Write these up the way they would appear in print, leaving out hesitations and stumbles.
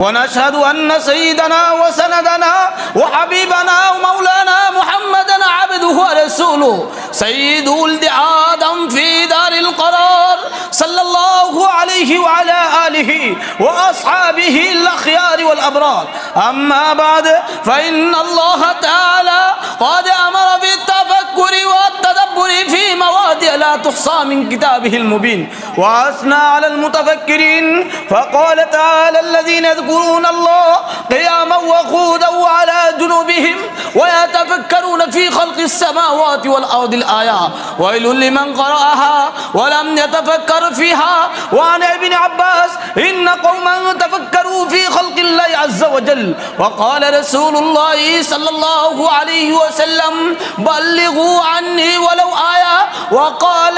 ونشهد أن سيدنا وسندنا وحبيبنا ومولانا محمدا عبده ورسوله سيد ولد آدم في دار القرار صلى الله عليه وعلى آله وأصحابه الأخيار والأبرار. أما بعد فإن الله تعالى قد أمر بالتفكر والتدبر في مواضع لا تحصى من كتابه المبين، وأثنى على المتفكرين فقال تعالى: الذين يذكرون الله قياما وقعودا وعلى جنوبهم ويتفكرون في خلق السماوات والأرض الآيات ويل لمن قرأها ولم يتفكر فيها. وعن ابن عباس: إن قوما تفكروا في خلق الله عز وجل وقال رسول الله صلى الله عليه وسلم: بلغوا عني ولو آية. وقال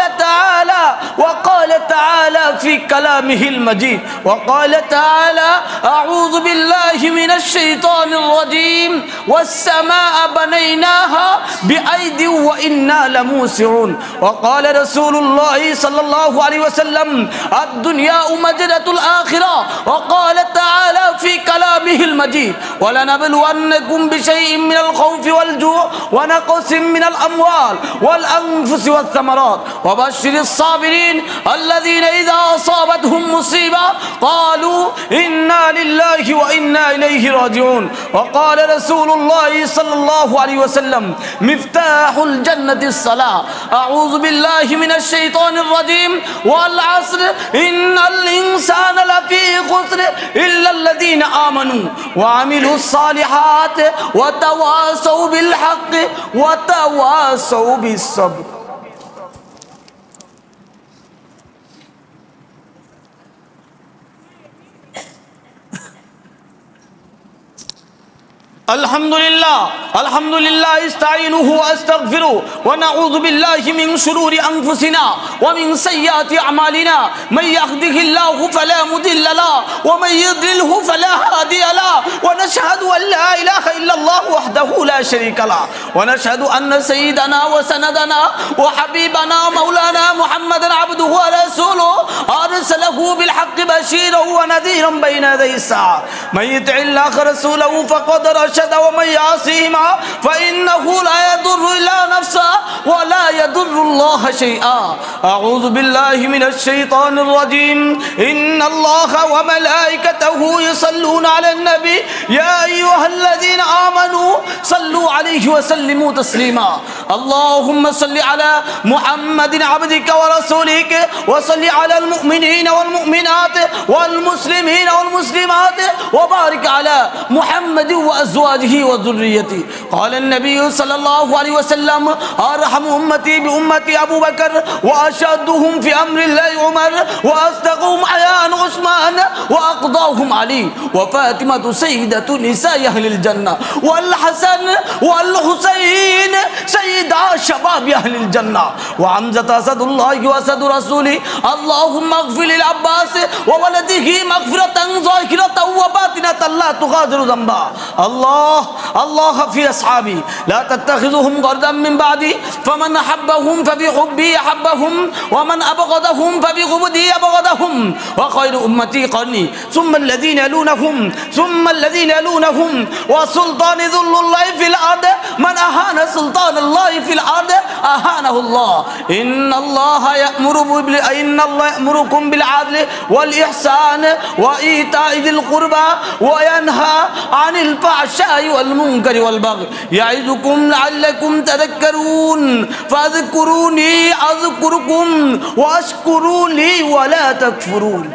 تعالى في كلامه المجيد، وقال تعالى: أعوذ بالله من الشيطان الرجيم والسماء بنيناها بأيد وإنا لموسعون. وقال رسول الله صلى الله عليه وسلم: الدنيا مجرة الآخرة. وقال تعالى في كلامه المجيد: ولنبلونكم بشيء من الخوف والجوع ونقص من الأموال والأنفس والثمرات وبشر الصابرين الذين إذا أصابتهم مصيبة قالوا إنا لله وإنا إليه راجعون. وقال رسول الله صلى الله عليه وسلم: مفتاح الجنة الصلاة. أعوذ بالله من الشيطان الرجيم. والعصر إن الإنسان لفي خسر إلا الذين آمنوا وعملوا الصالحات وتواصوا بالحق وتواصوا بالصبر. الحمد لله استعينه واستغفره ونعوذ بالله من شرور انفسنا ومن سيئات اعمالنا، من يهده الله فلا مضل له ومن يضلله فلا هادي له، ونشهد ان لا اله الا الله وحده لا شريك له، ونشهد ان سيدنا وسندنا وحبيبنا مولانا محمدا عبده ورسوله ارسله بالحق بشيرا ونذيرا بين يدي الساعه. من يطع الله ورسوله فقد رشد ومن يعصيهما فإنه لا يضر إلا نفسه ولا يضر الله شيئا. أعوذ بالله من الشيطان الرجيم. إن الله وملائكته يصلون على النبي يا أيها الذين آمنوا صلوا عليه وسلموا تسليما. اللهم صل على محمد عبدك ورسولك وصل على المؤمنين والمؤمنات والمسلمين والمسلمات وبارك على محمد وأزواجه وذريته. قال النبي صلى الله عليه وسلم: أرحم أمتي بأمتي أبو بكر وأشدهم في أمر الله عمر وأصدقهم حياء عثمان وأقضاهم علي وفاطمة سيدة نساء أهل الجنة والحسن والحسين سيدا شباب أهل الجنة وحمزة أسد الله وأسد رسوله. اللهم اغفر للعباس وولده مغفرة ظاهرة وباطنة لا تغادر ذنبا. الله في أصحابي لا تتخذهم غردا من بعدي، فمن أحبهم فبحبي أحبهم ومن أبغضهم فبغضي أبغضهم، وخير أمتي قرني ثم الذين يلونهم ثم الذين يلونهم وسلطان ذل الله في الأرض من أهان سلطان الله في الأرض أهانه الله. إن الله يأمركم بالعدل والإحسان وإيتاء ذي القربى وينهى عن الفحشاء والمنكر والبغي يعظكم لعلكم تذكرون. فاذكروني أذكركم واشكروا لي ولا تكفرون.